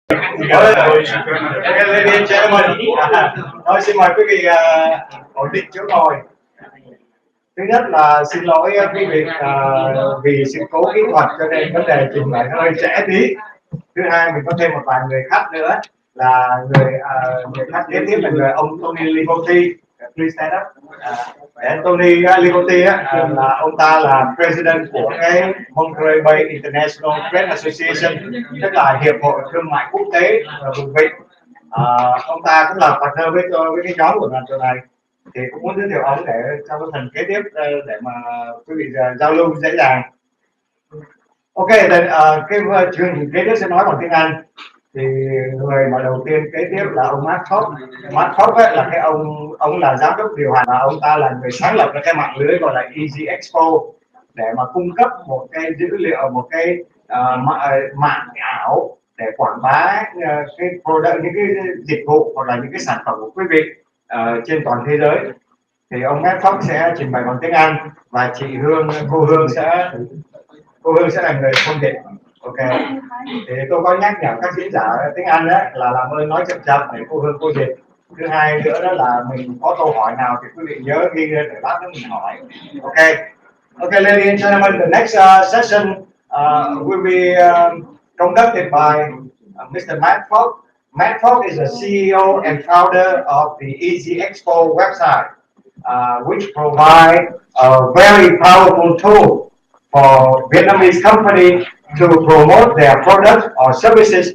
Ladies and gentlemen, xin mời quý vị ổn định chỗ ngồi. Thứ nhất là xin lỗi quý vị vì sự cố kỹ thuật cho nên vấn đề trình bày hơi trễ tí. Thứ hai, mình có thêm một vài người khách nữa là người khách kế tiếp là ông Tony Ligotti. Please stand up. Tony Ligotti là ông ta là president của cái Monterey Bay International Trade Association, tức là hiệp hội thương mại quốc tế vùng vịnh. Ông ta cũng là partner với cái nhóm của lần này, thì cũng muốn giới thiệu ông để trong cái phần kế tiếp để mà quý vị giao lưu dễ dàng. Ok, cái chương trình kế tiếp sẽ nói bằng tiếng Anh. Thì người mà đầu tiên kế tiếp là ông Mark Fox. Mark Fox ấy, là cái ông là giám đốc điều hành và ông ta là người sáng lập ra cái mạng lưới gọi là eZ-Xpo để mà cung cấp một cái dữ liệu, một cái mạng ảo để quảng bá cái product, những cái dịch vụ hoặc là những cái sản phẩm của quý vị trên toàn thế giới. Thì ông Mark Fox sẽ trình bày bằng tiếng Anh và cô Hương sẽ là người phân định. Ok, thì tôi có nhắc nhở các diễn giả tiếng Anh đấy là làm ơn nói chậm chậm để cô Hương cô dịch. Thứ hai nữa đó là mình có câu hỏi nào thì quý vị nhớ ghi lên để lát nữa mình hỏi. Ok, ladies and gentlemen, the next session will be conducted by Mr. Matt Fox. Matt Fox is the CEO and founder of the eZ-Xpo website, which provide a very powerful tool for Vietnamese company to promote their products or services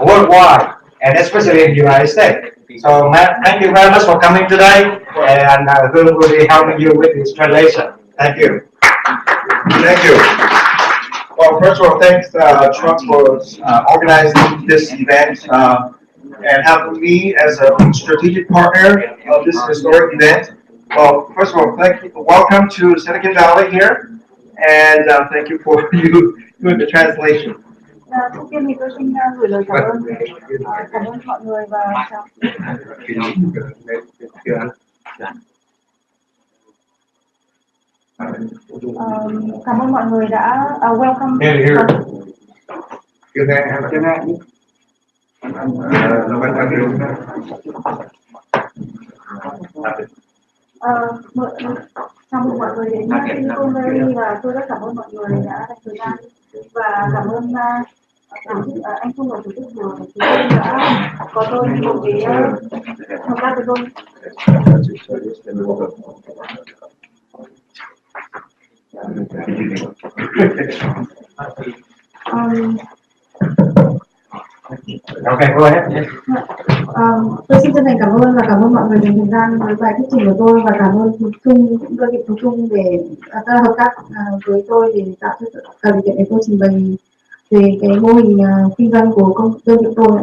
worldwide, and especially in the United States. So, Matt, thank you very much for coming today, and Hương will be helping you with this translation. Thank you. Thank you. Well, first of all, thanks Trump for organizing this event and having me as a strategic partner of this historic event. Well, first of all, welcome to Silicon Valley here, and thank you for doing the translation. Trước tiên thì tôi xin gửi lời cảm ơn mọi người và cảm ơn mọi người đã welcome. Chào mừng mọi người đến Silicon Valley và tôi rất cảm ơn mọi người đã dành thời gian và cảm ơn anh Phương và chủ tịch của chúng tôi đã có tôi một cái hợp tác với tôi. Okay, go ahead. Tôi xin chân thành cảm ơn và cảm ơn mọi người dành thời gian với bài thuyết trình của tôi và cảm ơn đơn vị Phú Trung để hợp tác với tôi để tạo cho điều kiện để tôi trình bày về cái mô hình kinh doanh của đơn vị tôi.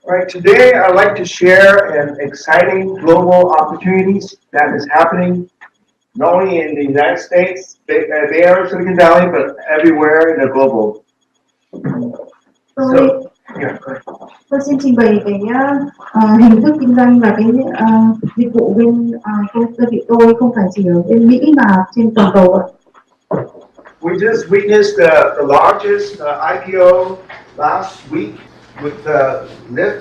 Right, today I'd like to share an exciting global opportunities that is happening not only in the United States, there, Silicon Valley, but everywhere in the global. Tôi xin trình bày cái hình thức kinh doanh và cái dịch vụ bên đơn vị tôi không phải chỉ ở bên Mỹ mà trên toàn cầu. We just witnessed the largest IPO last week with Lyft.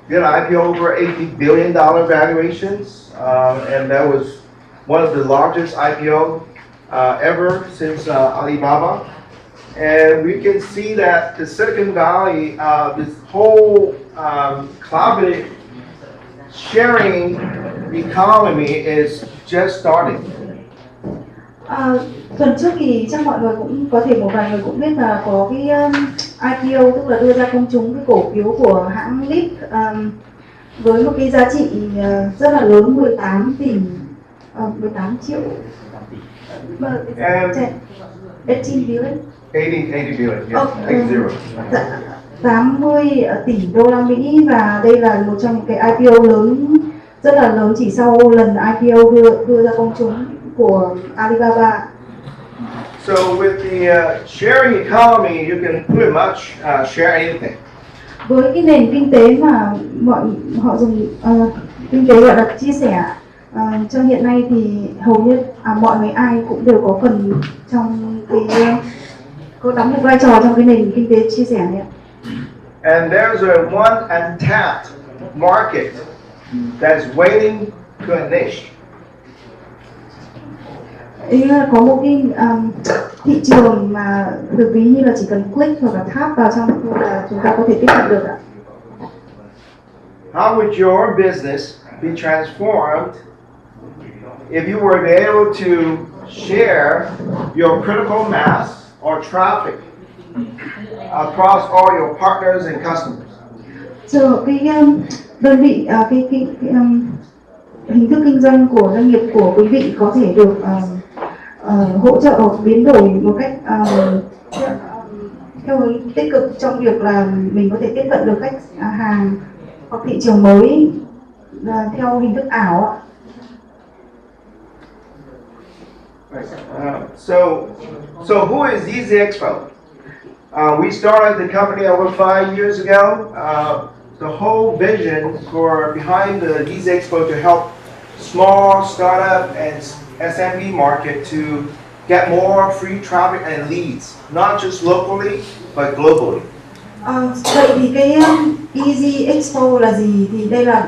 Did an IPO over $80 billion valuations, and that was one of the largest IPO ever since Alibaba. And we can see that the Silicon Valley, this whole collaborative sharing economy is just starting. Tuần trước thì chắc mọi người cũng có thể một vài người cũng biết là có cái IPO, tức là đưa ra công chúng cái cổ phiếu của hãng Lyft với một cái giá trị rất là lớn, 18 triệu. 18 billion. 80 billion, yes, 80 tỷ đô la Mỹ, và đây là một trong những cái IPO lớn, rất là lớn chỉ sau lần IPO đưa ra công chúng của Alibaba. So with the sharing economy, you can pretty much share anything. Với cái nền kinh tế mà họ dùng kinh tế gọi là chia sẻ cho hiện nay thì hầu như mọi người ai cũng đều có phần trong cái có đóng một vai trò trong cái nền kinh tế chia sẻ này ạ. And there's one untapped market that's waiting to unleash. Ý là có một cái thị trường mà được ví như là chỉ cần click hoặc là tap vào trong là chúng ta có thể tiếp cận được ạ. How would your business be transformed if you were to be able to share your critical mass or traffic across all your partners and customers? So cái đơn vị hình thức kinh doanh của doanh nghiệp của quý vị có thể được hỗ trợ biến đổi một cách theo hướng tích cực trong việc là mình có thể tiếp cận được khách hàng hoặc thị trường mới theo hình thức ảo ạ. So who is eZ-Xpo? We started the company over 5 years ago. The whole vision for behind the eZ-Xpo to help small startup and SMB market to get more free traffic and leads, not just locally but globally. Vậy thì cái eZ-Xpo là gì? Thì đây là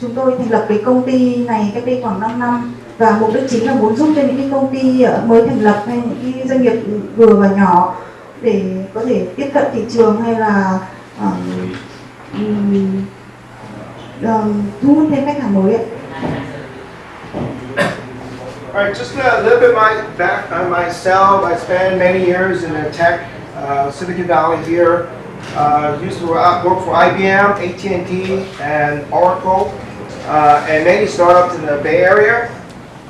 chúng tôi thành lập cái công ty này cách đây khoảng 5 năm và mục đích chính là muốn giúp cho những cái công ty mới thành lập hay những cái doanh nghiệp vừa và nhỏ để có thể tiếp cận thị trường hay là thu hút thêm khách hàng mới ạ. Alright, just a little bit back on myself. I spent many years in the tech Silicon Valley here. Used to work for IBM, AT&T, and Oracle, and many startups in the Bay Area.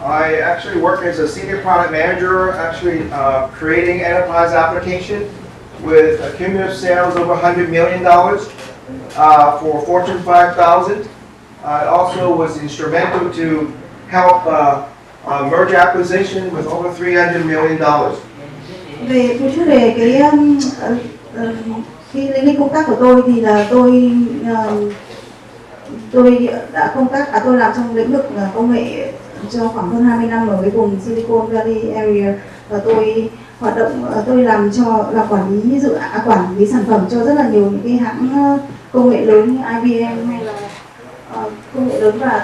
I actually worked as a senior product manager, actually creating enterprise application with a cumulative sales over $100 million for Fortune 5000. I also was instrumental to help merger acquisition with over $300 million. Về một chút về cái khi lên công tác của tôi thì là tôi đã tôi làm trong lĩnh vực công nghệ cho khoảng hơn 20 năm ở cái vùng Silicon Valley area và tôi hoạt động tôi làm quản lý sản phẩm cho rất là nhiều những cái hãng công nghệ lớn như IBM hay là công nghệ lớn và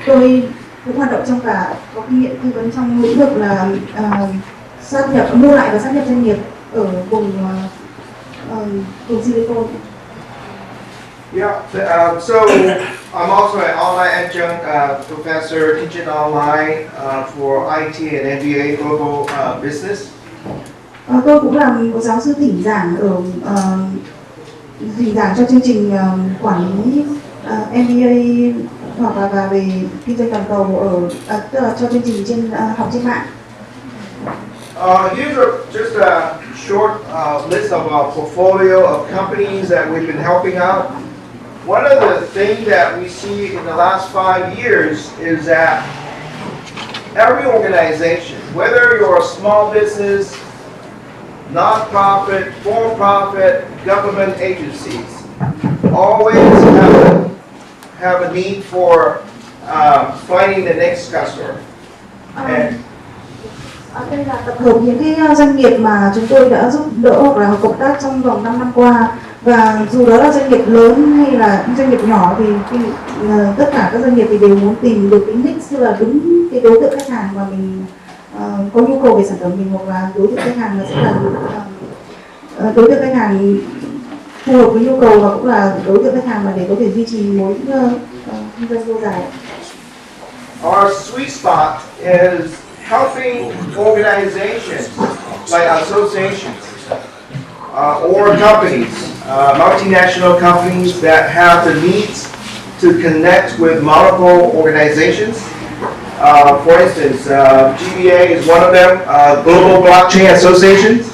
tôi cũng hoạt động trong cả có kinh nghiệm tư vấn trong lĩnh vực là sát nhập mua lại và sát nhập doanh nghiệp ở vùng Silicon. Yeah, so I'm also an online adjunct professor teaching online for IT and MBA Global Business. Tôi cũng là một giáo sư thỉnh giảng cho chương trình quản lý MBA hoặc là về kinh doanh toàn cầu tức là cho chương trình học trên mạng. Here's just a short list of our portfolio of companies that we've been helping out. One of the things that we see in the last 5 years is that every organization, whether you're a small business, non-profit, for-profit, government agencies, always have a need for finding the next customer. Đây là tập hợp những cái doanh nghiệp mà chúng tôi đã giúp đỡ hoặc là cộng tác trong vòng 5 năm qua, và dù đó là doanh nghiệp lớn hay là doanh nghiệp nhỏ thì tất cả các doanh nghiệp thì đều muốn tìm được cái niche, tức là đúng cái đối tượng khách hàng mà mình có nhu cầu về sản phẩm mình, hoặc là đối tượng khách hàng là sẽ là đối tượng khách hàng phù hợp với nhu cầu và cũng là đối tượng khách hàng mà để có thể duy trì mối kinh doanh lâu dài. Our sweet spot is helping organizations like associations or companies, multinational companies that have the needs to connect with multiple organizations. For instance, GBA is one of them, Global Blockchain Associations.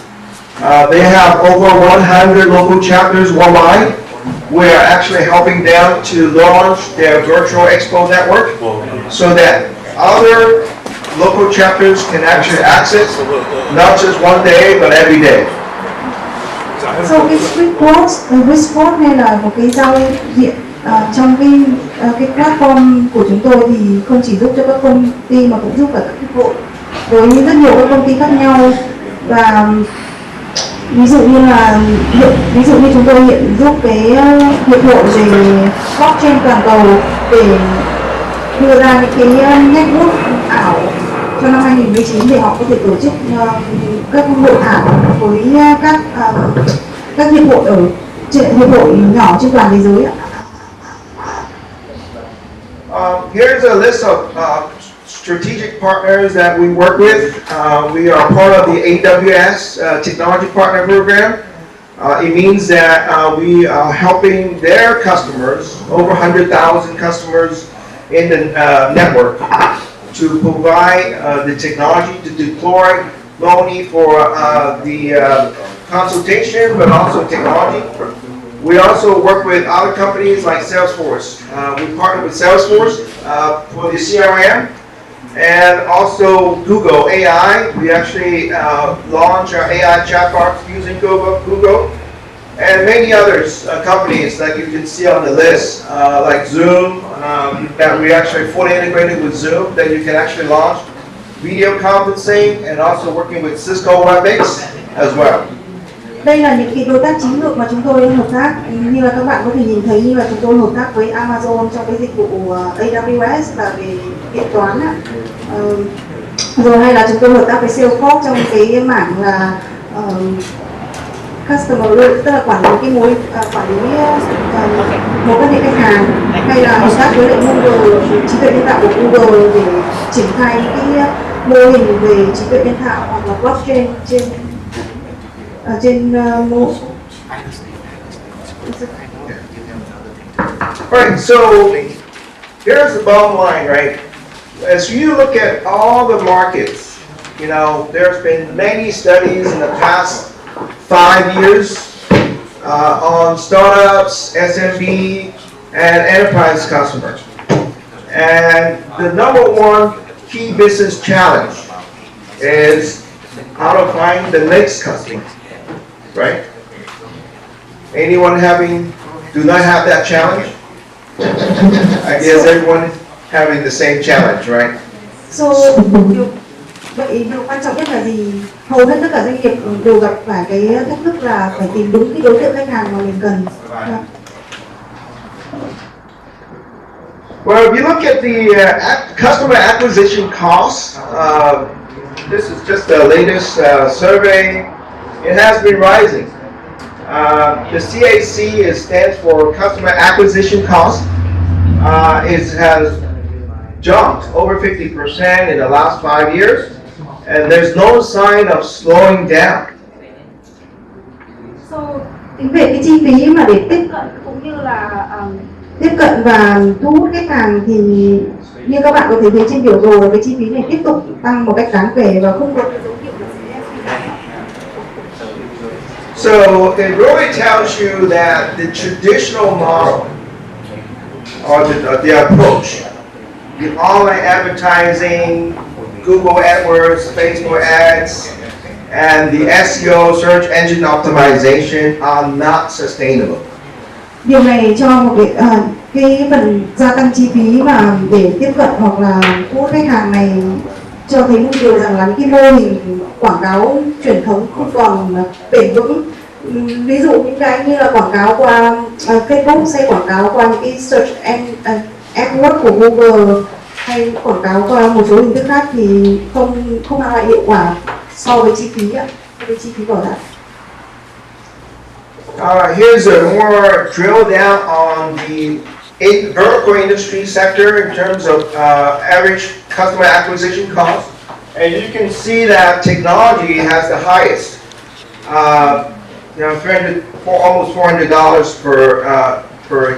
They have over 100 local chapters worldwide. We are actually helping them to launch their virtual Expo network so that other local chapters can actually access not just one day but every day. So cái sweet spot này là một cái giao diện trong cái platform của chúng tôi thì không chỉ giúp cho các công ty mà cũng giúp cả các hiệp hội với rất nhiều các công ty khác nhau. Và ví dụ như chúng tôi hiện giúp cái hiệp hội về blockchain toàn cầu để đưa ra những cái network ảo cho năm 2019 để họ có thể tổ chức các hội ảo với các hiệp hội hiệp hội nhỏ trên toàn thế giới. Here's a list of strategic partners that we work with. We are part of the AWS Technology Partner Program. It means that we are helping their customers, over 100,000 customers in the network, to provide the technology to deploy not only for the consultation but also technology. We also work with other companies like Salesforce. We partner with Salesforce for the CRM, and also Google AI. We actually launch our AI chatbots using Google, and many others companies that you can see on the list, like Zoom, that we actually fully integrated with Zoom, that you can actually launch video conferencing, and also working with Cisco WebEx as well. Đây là những cái đối tác chiến lược mà chúng tôi hợp tác, như là các bạn có thể nhìn thấy, như là chúng tôi hợp tác với Amazon trong cái dịch vụ AWS là về điện toán rồi hay là chúng tôi hợp tác với Salesforce trong cái mảng là customer, tức là quản lý cái mối quan hệ khách hàng, hay là hợp tác với lại Google, trí tuệ nhân tạo của Google để triển khai những cái mô hình về trí tuệ nhân tạo hoặc là blockchain trên Right, so here's the bottom line, right? As you look at all the markets, you know, there's been many studies in the past 5 years on startups, SMB, and enterprise customers. And the number one key business challenge is how to find the next customer, right? Anyone do not have that challenge? I guess everyone having the same challenge, right? So, điều quan trọng nhất là gì? Hầu hết tất cả doanh nghiệp đều gặp phải cái thách thức là phải tìm đúng cái đối tượng khách hàng mà mình cần. Well, if you look at the customer acquisition cost, this is just the latest survey. It has been rising. The CAC stands for Customer Acquisition Cost. It has jumped over 50% in the last 5 years, and there's no sign of slowing down. So, tính về cái chi phí mà để tiếp cận cũng như là tiếp cận và thu hút khách hàng thì như các bạn có thể thấy trên biểu đồ là cái chi phí này tiếp tục tăng một cách đáng kể và không có cái dấu hiệu là sẽ. So it really tells you that the traditional model or the approach, the online advertising, Google AdWords, Facebook ads, and the SEO, search engine optimization are not sustainable. Điều này cho một cái phần gia tăng chi phí mà để tiếp cận hoặc là thu hút khách hàng này cho thấy một điều rằng là những cái mô hình quảng cáo truyền thống không còn bền vững. Ví dụ những cái như là quảng cáo qua Facebook, hay quảng cáo qua những cái search AdWords của Google, hay quảng cáo qua một số hình thức khác thì không mang lại hiệu quả so với chi phí bỏ ra. Here's a more drill down on the vertical industry sector in terms of average customer acquisition cost, and you can see that technology has the highest. Almost $400 per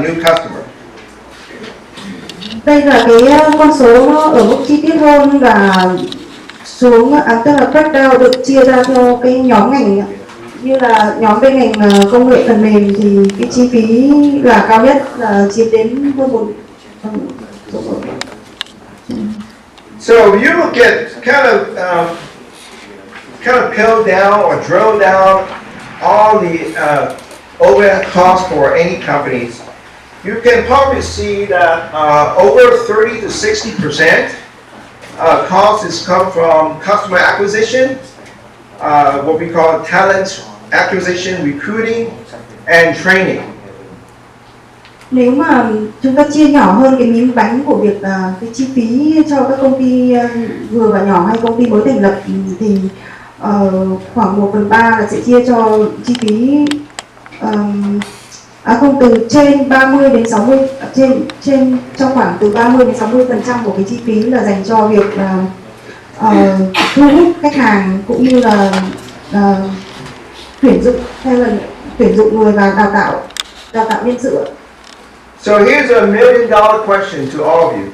new customer. Đây là cái con số nó ở mức chi tiết hơn và tức là breakdown được chia ra theo cái nhóm ngành. Như là nhóm bên ngành công nghệ phần mềm thì cái chi phí là cao nhất, là chiếm đến hơn một. So if you look at kind of peel down or drill down all the overhead costs for any companies, you can probably see that over 30 to 60% cost is come from customer acquisition, what we call talent acquisition, recruiting, and training. Nếu mà chúng ta chia nhỏ hơn cái miếng bánh của việc cái chi phí cho các công ty vừa và nhỏ hay công ty mới thành lập thì khoảng 1/3 là sẽ chia cho chi phí không, từ trên 30 đến 60 trên trong khoảng từ 30 đến 60% của cái chi phí là dành cho việc thu hút khách hàng cũng như là tuyển dụng hay là tuyển dụng người và đào tạo nhân sự. So here's a $1 million question to all of you.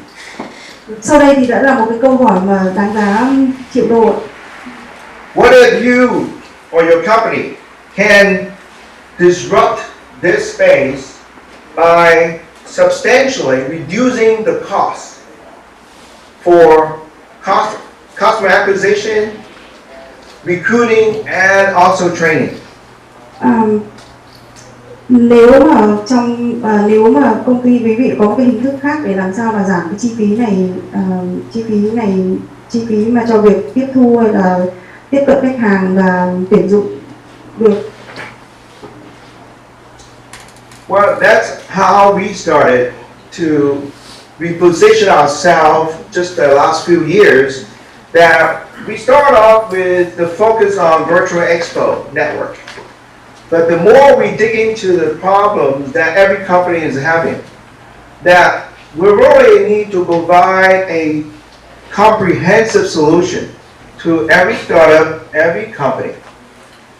Sau đây thì đã là một cái câu hỏi mà đáng giá $1 triệu. What if you or your company can disrupt this space by substantially reducing the cost for customer acquisition, recruiting, and also training? Nếu mà công ty quý vị có cái hình thức khác để làm sao mà giảm cái chi phí mà cho việc tiếp thu hay là tiếp cận khách hàng và tuyển dụng được. Well, that's how we started to reposition ourselves just the last few years. That we started off with the focus on virtual expo network. But the more we dig into the problems that every company is having, that we really need to provide a comprehensive solution to every startup, every company.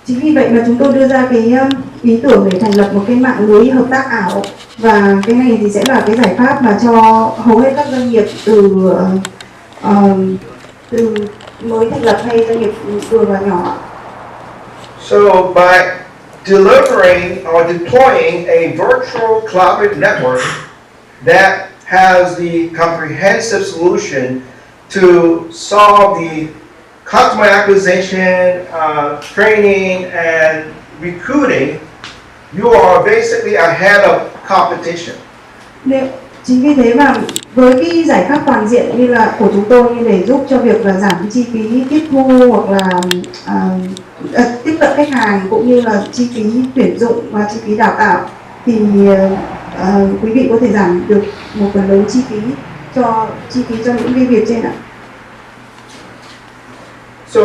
Chính vì vậy mà chúng tôi đưa ra cái ý tưởng để thành lập một cái mạng lưới hợp tác ảo, và cái này thì sẽ là cái giải pháp mà cho hầu hết các doanh nghiệp từ mới thành lập hay doanh nghiệp vừa và nhỏ. So by delivering or deploying a virtual collaborative network that has the comprehensive solution to solve the customer acquisition, training, and recruiting, you are basically ahead of competition. Chính vì thế mà với cái giải pháp toàn diện như là của chúng tôi, như để giúp cho việc là giảm cái chi phí tiếp thu hoặc là tiếp cận khách hàng cũng như là chi phí tuyển dụng và chi phí đào tạo, thì quý vị có thể giảm được một phần lớn chi phí cho những cái việc trên ạ. So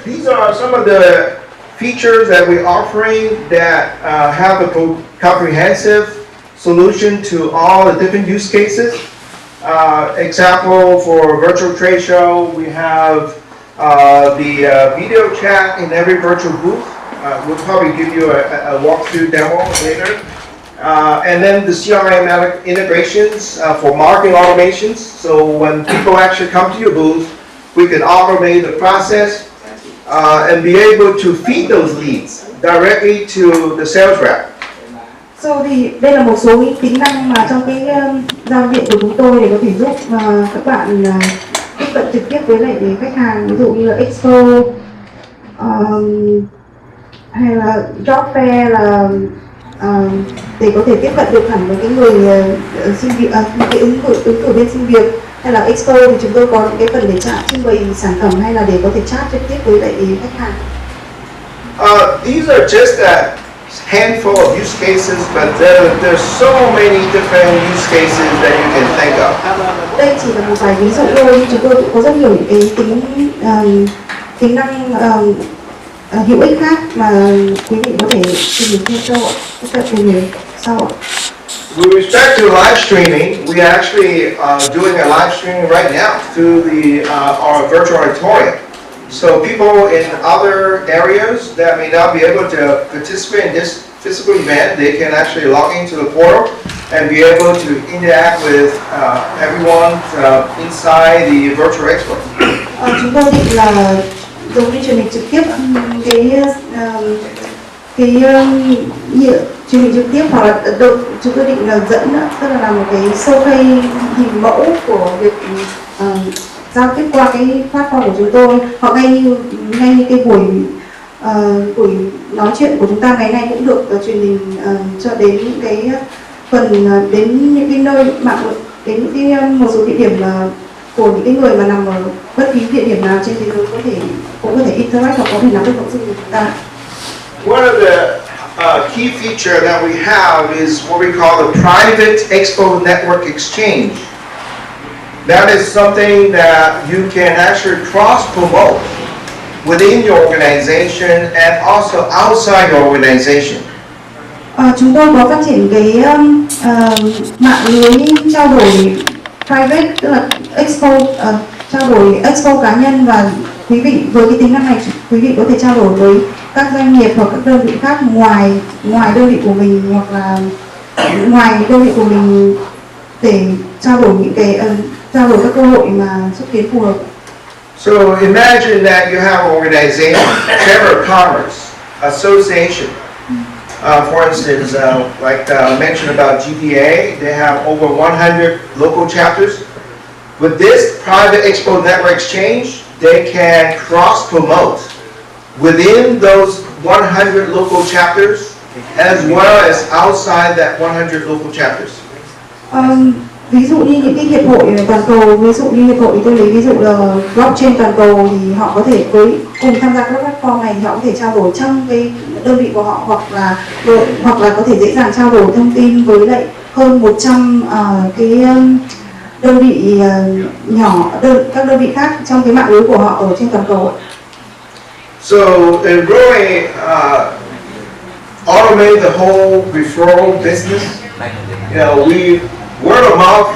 these are some of the features that we're offering that have a comprehensive solution to all the different use cases. Example, for virtual trade show, we have the video chat in every virtual booth. We'll probably give you a walkthrough demo later. And then the CRM integrations for marketing automations. So when people actually come to your booth, we can automate the process and be able to feed those leads directly to the sales rep. Thì đây là một số những tính năng mà trong cái giao diện của chúng tôi để có thể giúp các bạn tiếp cận trực tiếp với lại khách hàng, ví dụ như là Expo hay là job fair, là để có thể tiếp cận được hẳn với cái người xin việc, cái ứng cử viên xin việc, hay là Expo thì chúng tôi có những cái phần để trưng bày sản phẩm hay là để có thể chat trực tiếp với lại khách hàng. These are just a handful of use cases, but there's so many different use cases that you can think of. Đây chỉ là một vài ví dụ thôi, nhưng chúng tôi cũng có rất nhiều những cái tính năng hữu ích khác mà quý vị có thể tìm hiểu thêm sau. With respect to live streaming, we are actually doing a live streaming right now through our virtual auditorium. So people in other areas that may not be able to participate in this physical event, they can actually log into the portal and be able to interact with everyone inside the virtual expo. Chúng tôi định là giống như truyền hình trực tiếp truyền hình trực tiếp, hoặc là chúng tôi định là dẫn, tức là làm một cái showcase hình mẫu của việc giao tiếp qua cái platform của chúng tôi, hoặc ngay như cái buổi nói chuyện của chúng ta ngày nay cũng được truyền hình cho đến những cái phần đến những cái nơi mạng, đến những cái một số địa điểm của những cái người mà nằm ở bất kỳ địa điểm nào trên thế giới cũng có thể interact hoặc có thể nắm được nội dung của chúng ta. One of the key feature that we have is what we call the private Expo network exchange. That is something that you can actually cross-promote within your organization and also outside your organization. Chúng tôi có phát triển cái mạng lưới trao đổi private, tức là Expo, trao đổi Expo cá nhân, và quý vị với cái tính năng này quý vị có thể trao đổi với các doanh nghiệp hoặc các đơn vị khác ngoài đơn vị của mình, hoặc là ngoài đơn vị của mình để trao đổi những cái trao đổi các cơ hội mà xúc tiến phù hợp. So imagine that you have an organization, Chamber of Commerce, association. For instance, like mentioned about GPA, they have over 100 local chapters. With this private Expo network exchange, they can cross-promote within those 100 local chapters as well as outside that 100 local chapters. Ví dụ như những cái hiệp hội toàn cầu, ví dụ như hiệp hội, tôi lấy ví dụ là blockchain toàn cầu, thì họ có thể cùng tham gia các platform này, họ có thể trao đổi trong cái đơn vị của họ, hoặc là có thể dễ dàng trao đổi thông tin với lại hơn 100 cái đơn vị nhỏ, các đơn vị khác trong cái mạng lưới của họ ở trên toàn cầu. So it really automate the whole referral business. You know, word of mouth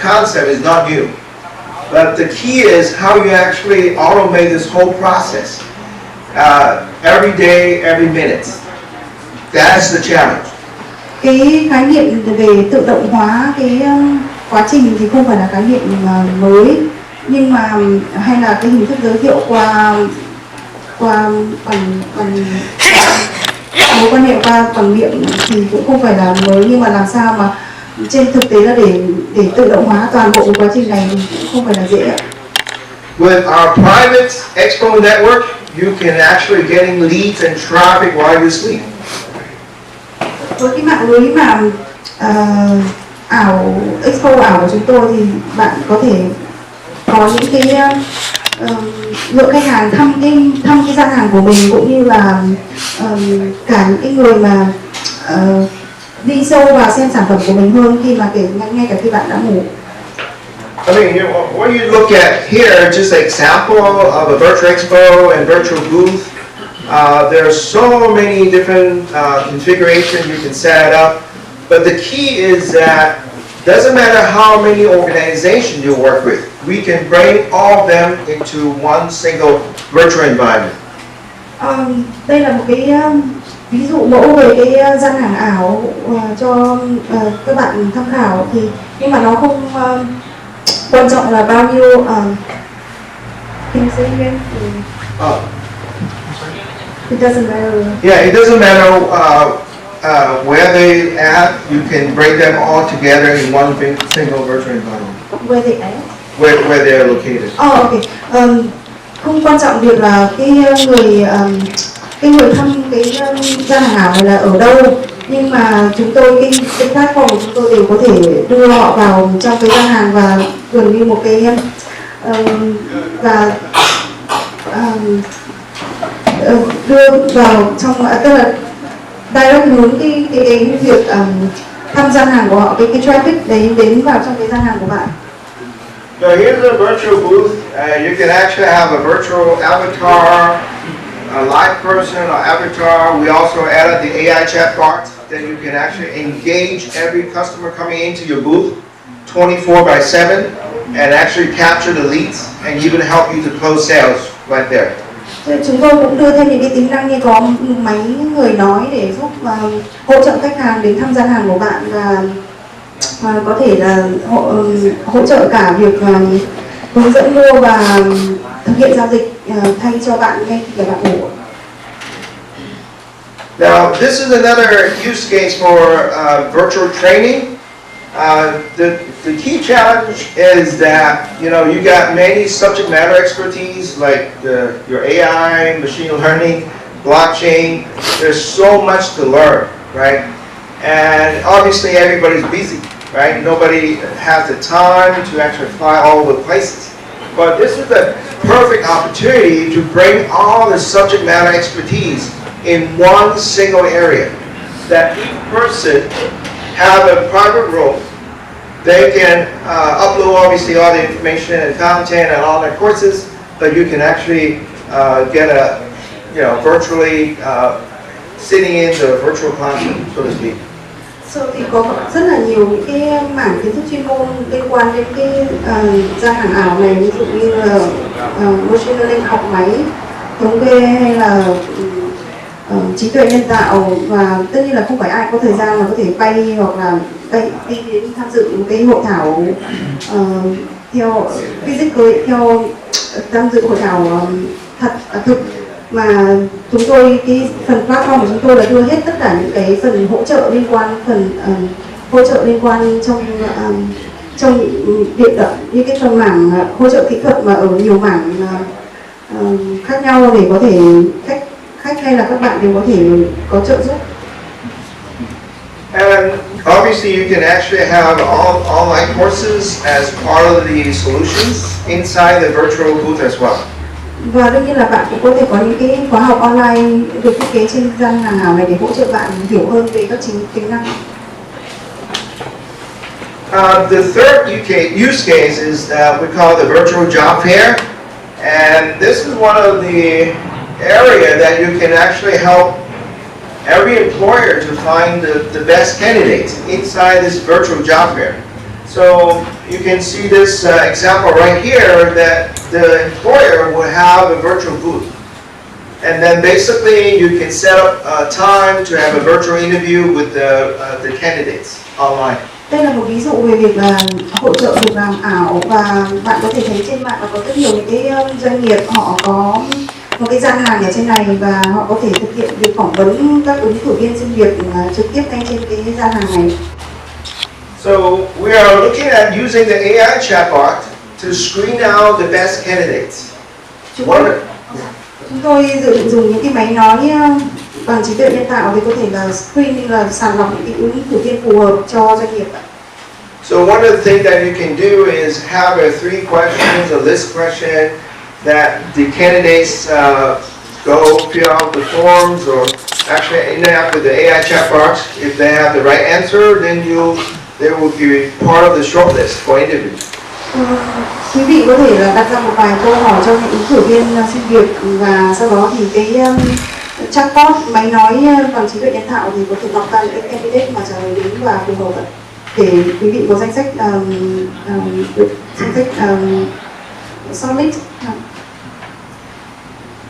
concept is not new, but the key is how you actually automate this whole process every day, every minute. That's the challenge. Cái khái niệm về tự động hóa cái quá trình thì không phải là khái niệm mới, nhưng mà hay là cái hình thức giới thiệu qua mối quan hệ qua bằng miệng thì cũng không phải là mới, nhưng mà làm sao mà trên thực tế là để tự động hóa toàn bộ quá trình này cũng không phải là dễ. With our private Expo network, you can actually getting leads and traffic while you sleep. Với cái mạng lưới mà Expo ảo của chúng tôi thì bạn có thể có những cái lượng khách hàng thăm cái gian hàng của mình, cũng như là cả những cái người mà đi sâu vào xem sản phẩm của mình hơn khi mà ngay cả khi bạn đã ngủ. I mean, when you look at here, just an example of a virtual expo and virtual booth. There are so many different configurations you can set it up, but the key is that doesn't matter how many organizations you work with, we can bring all of them into one single virtual environment. Đây là một cái ví dụ mẫu về cái gian hàng ảo cho các bạn tham khảo, thì nhưng mà nó không quan trọng là bao nhiêu It doesn't matter. Yeah, it doesn't matter where they at. You can bring them all together in one single virtual environment. Where they at? Where they are located. Okay. Không quan trọng việc là cái người thăm cái gian hàng ảo này là ở đâu, nhưng mà chúng tôi cái platform của chúng tôi đều có thể đưa họ vào trong cái gian hàng và gần như một cái đưa vào trong, tức là direct hướng cái việc thăm gian hàng của họ, cái traffic đấy đến vào trong cái gian hàng của bạn. So here's a virtual booth. You can actually have a virtual avatar, a live person or avatar. We also added the AI chat bot that you can actually engage every customer coming into your booth 24/7 and actually capture the leads and even help you to close sales right there. Chúng tôi cũng đưa thêm những cái tính năng như có máy người nói để giúp hỗ trợ khách hàng đến thăm gian hàng của bạn, và có thể là hỗ trợ cả việc hướng dẫn mua và thực hiện giao dịch thay cho bạn ngay khi bạn ngủ. Now, this is another use case for virtual training. The key challenge is that you got many subject matter expertise like your AI, machine learning, blockchain. There's so much to learn, right? And obviously everybody's busy. right? Nobody has the time to actually fly all over places. But this is the perfect opportunity to bring all the subject matter expertise in one single area. That each person have a private room. They can upload obviously all the information and content and all their courses, but you can actually get a, virtually sitting in the virtual classroom, so to speak. Thì có rất là nhiều những cái mảng kiến thức chuyên môn liên quan đến cái gian hàng ảo này, ví dụ như là machine learning, học máy, thống kê hay là trí tuệ nhân tạo, và tất nhiên là không phải ai có thời gian mà có thể bay hoặc là đi đến tham dự một cái hội thảo theo physical, theo tham dự hội thảo thực, mà chúng tôi cái phần platform của chúng tôi là đưa hết tất cả những cái phần hỗ trợ liên quan, hỗ trợ liên quan trong điện động, như cái phần mảng hỗ trợ kỹ thuật mà ở nhiều mảng khác nhau để có thể khách hay là các bạn đều có thể có trợ giúp. And obviously you can actually have all online courses as part of the solutions inside the virtual booth as well. Và đương nhiên là bạn cũng có thể có những cái khóa học online được thiết kế trên gian hàng ảo này để hỗ trợ bạn hiểu hơn về các tính năng. The third use case is we call the virtual job fair, and this is one of the area that you can actually help every employer to find the best candidates inside this virtual job fair. So you can see this example right here that the employer will have a virtual booth. And then basically you can set up time to have a virtual interview with the candidates online. Đây là một ví dụ về việc là hỗ trợ việc làm ảo, và bạn có thể thấy trên mạng là có rất nhiều những cái doanh nghiệp họ có một cái gian hàng ở trên này và họ có thể thực hiện việc phỏng vấn các ứng cử viên xin việc trực tiếp ngay trên cái gian hàng này. So we are looking at using the AI chatbot to screen out the best candidates. Chúng tôi dùng những cái máy nói bằng trí tuệ nhân tạo thì có thể là screen, là sàng lọc những cái ứng cử viên phù hợp cho doanh nghiệp. So one of the things that you can do is have a 3 questions, a list question that the candidates go fill out the forms or actually interact with the AI chatbot. If they have the right answer, then they will be part of the shortlist for interview. Quý vị có thể là đặt ra một vài câu hỏi cho những ứng cử viên xin việc, và sau đó thì cái chatbot, máy nói bằng trí tuệ nhân tạo thì có thể lọc ra những candidate mà trả lời đúng và phù hợp để quý vị có danh sách shortlist.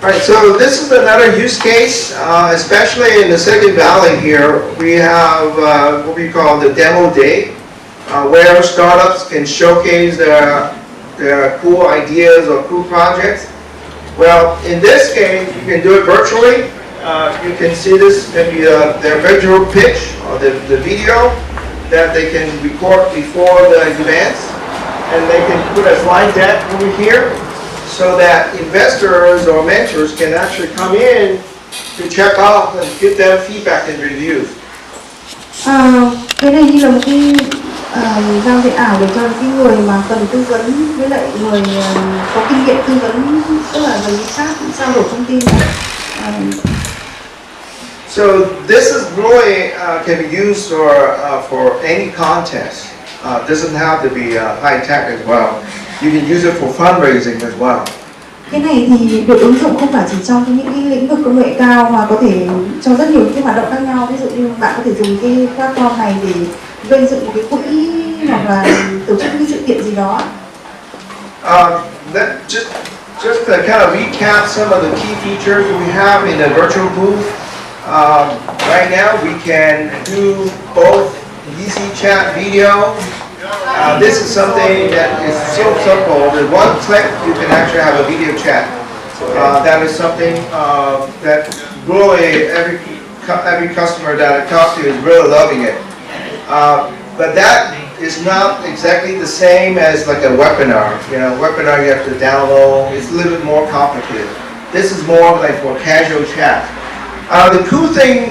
Right, so this is another use case, especially in the Silicon Valley here. We have what we call the demo day, where startups can showcase their cool ideas or cool projects. Well, in this case, you can do it virtually. You can see this maybe their virtual pitch or the video that they can record before the events, and they can put a slide deck over here, so that investors or mentors can actually come in to check out and give them feedback and reviews. Cái này như là một cái giao diện ảo để cho cái người mà cần tư vấn với lại người có kinh nghiệm tư vấn, tức là gần như chat, trao đổi thông tin. So this is really can be used for any contest. Doesn't have to be high tech as well. You can use it for fundraising as well. Cái này thì được ứng dụng không phải chỉ trong những cái lĩnh vực công nghệ cao mà có thể cho rất nhiều cái hoạt động khác nhau. Ví dụ như bạn có thể dùng cái platform này để gây dựng một cái quỹ hoặc là tổ chức cái sự kiện gì đó. Just to kind of recap some of the key features we have in the virtual booth. Right now we can do both eZ-Chat video. This is something that is so simple. With one click, you can actually have a video chat. That is something that really every customer that I talk to is really loving it. But that is not exactly the same as like a webinar. You know, webinar you have to download. It's a little bit more complicated. This is more like for casual chat. The cool thing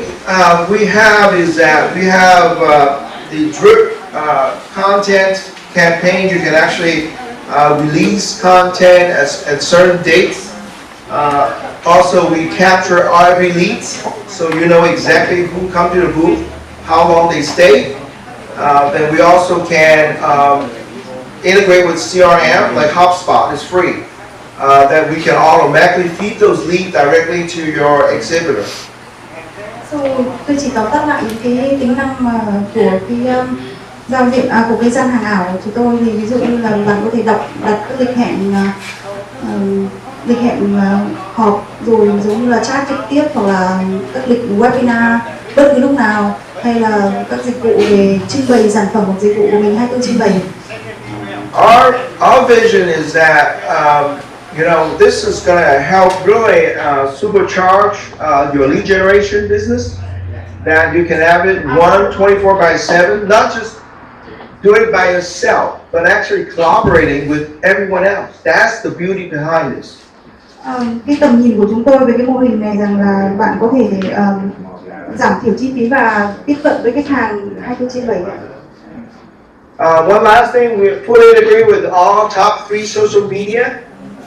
we have is that we have the drip content campaign. You can actually release content at certain dates. Also, we capture every leads, so you know exactly who come to the booth, how long they stay. Then we also can integrate with CRM, like HubSpot is free. That we can automatically feed those leads directly to your exhibitor. So, tôi chỉ tóm tắt lại những cái tính năng mà của cái giao diện của cái gian hàng ảo của chúng tôi, thì ví dụ như là bạn có thể đặt các lịch hẹn họp, rồi giống như là chat trực tiếp, hoặc là các lịch webinar bất cứ lúc nào, hay là các dịch vụ về trưng bày sản phẩm hoặc dịch vụ của mình hay tôi trưng bày. Our vision is that this is going to help really supercharge your lead generation business. That you can have it run 24/7, not just do it by yourself, but actually collaborating with everyone else. That's the beauty behind this. Cái tầm nhìn của chúng tôi về cái mô hình này rằng là bạn có thể giảm thiểu chi phí và tiếp cận với khách hàng 24/7. One last thing, we fully agree with all top 3 social media: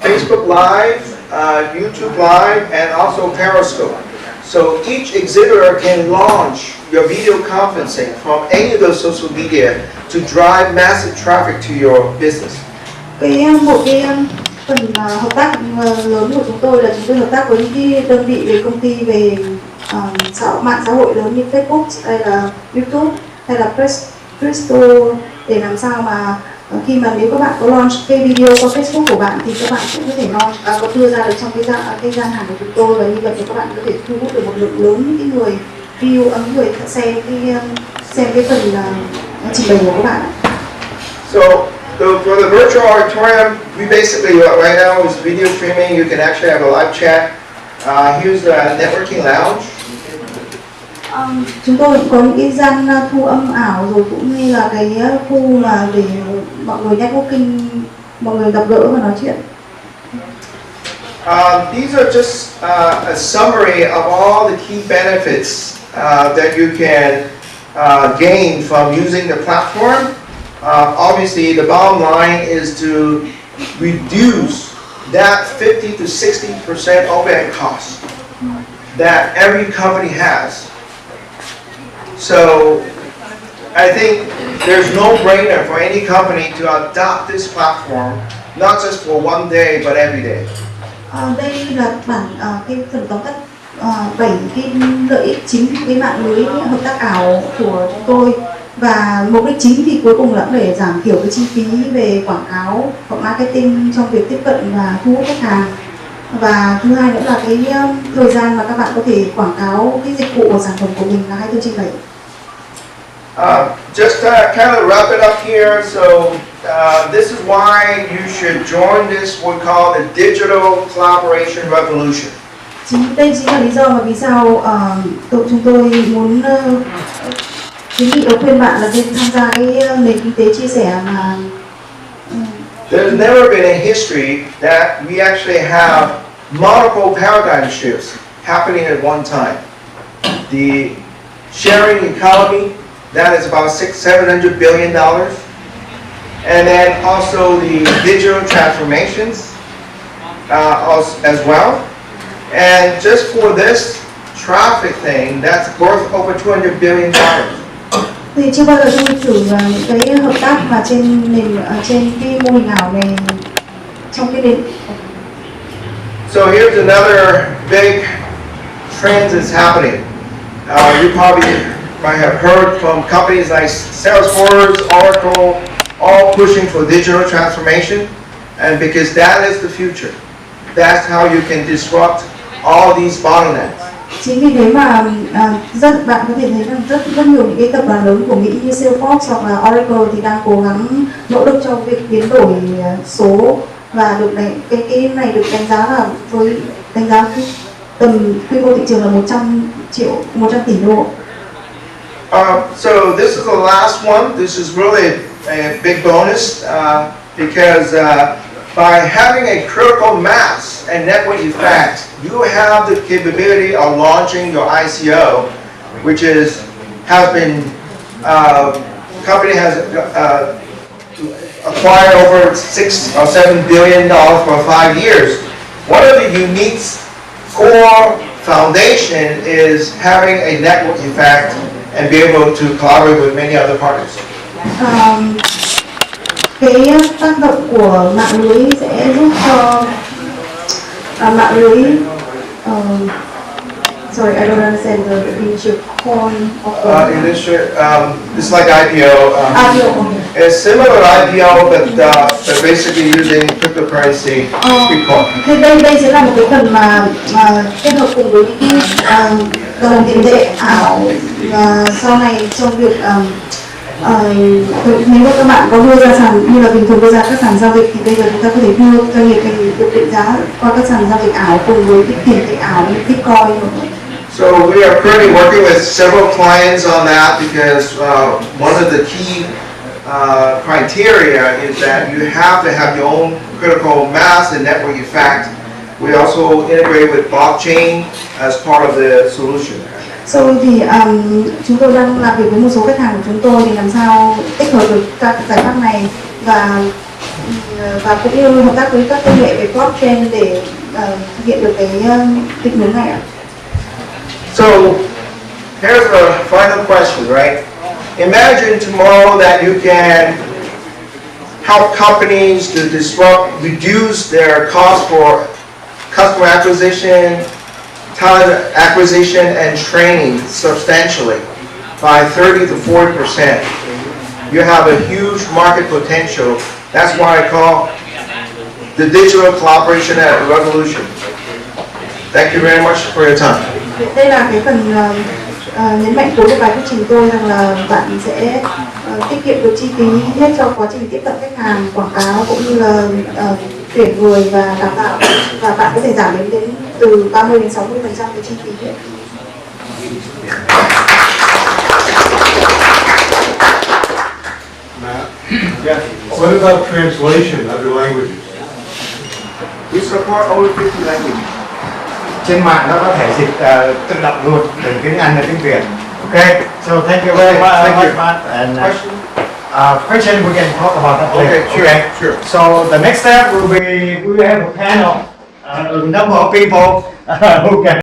Facebook Live, YouTube Live, and also Periscope. So each exhibitor can launch your video conferencing from any of those social media to drive massive traffic to your business. Một cái phần hợp tác lớn của chúng tôi là chúng tôi hợp tác với những cái đơn vị về công ty về mạng xã hội lớn như Facebook, hay là YouTube, hay là Presto, để làm sao mà khi mà nếu các bạn có launch cái video qua Facebook của bạn thì các bạn cũng có thể có đưa ra được trong cái gian hàng của chúng tôi, và như vậy thì các bạn có thể thu hút được một lượng lớn những người view, người xem cái phần trình bày của các bạn. So for the virtual auditorium, we basically right now is video streaming. You can actually have a live chat. Here's the networking lounge. Chúng tôi cũng có những cái gian thu âm ảo, rồi cũng như là cái khu mà để mọi người networking, mọi người gặp gỡ và nói chuyện. These are just a summary of all the key benefits that you can gain from using the platform. Obviously, the bottom line is to reduce that 50 to 60% overhead cost that every company has. So I think there's no brainer for any company to adopt this platform, not just for one day but every day. Đây là cái phần tóm tắt 7 cái lợi ích chính của cái mạng lưới hợp tác ảo của chúng tôi, và mục đích chính thì cuối cùng là để giảm thiểu cái chi phí về quảng cáo hoặc marketing trong việc tiếp cận và thu hút khách hàng, và thứ hai nữa là cái thời gian mà các bạn có thể quảng cáo cái dịch vụ của sản phẩm của mình là 24/7. Just kind of wrap it up here. So this is why you should join this what we call the digital collaboration revolution. Đây chính là lý do mà vì sao chúng tôi muốn kiến nghị khuyên bạn là nên tham gia cái nền kinh tế chia sẻ mà. There's never been a history that we actually have multiple paradigm shifts happening at one time. The sharing economy, that is about $700 billion. And then also the digital transformations as well. And just for this traffic thing, that's worth over $200 billion. Thì chưa bao giờ trong lịch sử là những cái hợp tác mà trên cái mô hình ảo này trong cái nền. So here's another big trend that's happening. You probably might have heard from companies like Salesforce, Oracle, all pushing for digital transformation, and because that is the future. That's how you can disrupt all these bottlenecks. Chính vì thế mà bạn có thể thấy rằng rất nhiều những cái tập đoàn lớn của Mỹ như Salesforce hoặc là Oracle thì đang cố gắng nỗ lực cho việc biến đổi số, và được cái này được đánh giá là đánh giá tầm quy mô thị trường là 100 tỷ đô. So this is the last one. This is really a big bonus because by having a critical mass and network effect, you have the capability of launching your ICO, which has been company has acquired over $6 or $7 billion for 5 years. One of the unique core foundation is having a network effect and be able to collaborate with many other partners. Cái tác động của mạng lưới sẽ giúp cho mạng lưới sorry, I don't understand the initial point of It's like IPO. It's similar to IPO, but basically using cryptocurrency Bitcoin. Thế đây sẽ là một cái phần mà kết hợp cùng với đồng tiền tệ ảo sau này trong việc nếu mà các bạn có đưa ra sàn như là bình thường đưa ra các sàn giao dịch thì bây giờ chúng ta có thể đưa doanh nghiệp mình được định giá qua các sàn giao dịch ảo cùng với cái tiền tệ ảo như Bitcoin. So we are currently working with several clients on that because one of the key criteria is that you have to have your own critical mass and network effect. We also integrate with blockchain as part of the solution. So thì chúng tôi đang làm việc với một số khách hàng của chúng tôi để làm sao tích hợp được các giải pháp này và cũng như hợp tác với các công nghệ về blockchain để thực hiện được cái định hướng này ạ. So here's the final question, right? Imagine tomorrow that you can help companies to disrupt, reduce their cost for customer acquisition, talent acquisition, and training substantially by 30 to 40%. You have a huge market potential. That's why I call the digital collaboration a revolution. Thank you very much for your time. Đây là cái phần nhấn mạnh cuối của bài thuyết trình tôi rằng là bạn sẽ tiết kiệm được chi phí hết cho quá trình tiếp cận khách hàng, quảng cáo cũng như là tuyển người và đào tạo, và bạn có thể giảm đến từ 30 đến 60% cái chi phí đấy. Yeah. What about translation, other languages? We support over 50 languages. Trên mạng nó có thể dịch tự động luôn từ tiếng Anh đến tiếng Việt. Okay, so thank you very much, Matt. And question we can talk about that later. Okay, sure. So the next step will be we have a panel, a number of people who can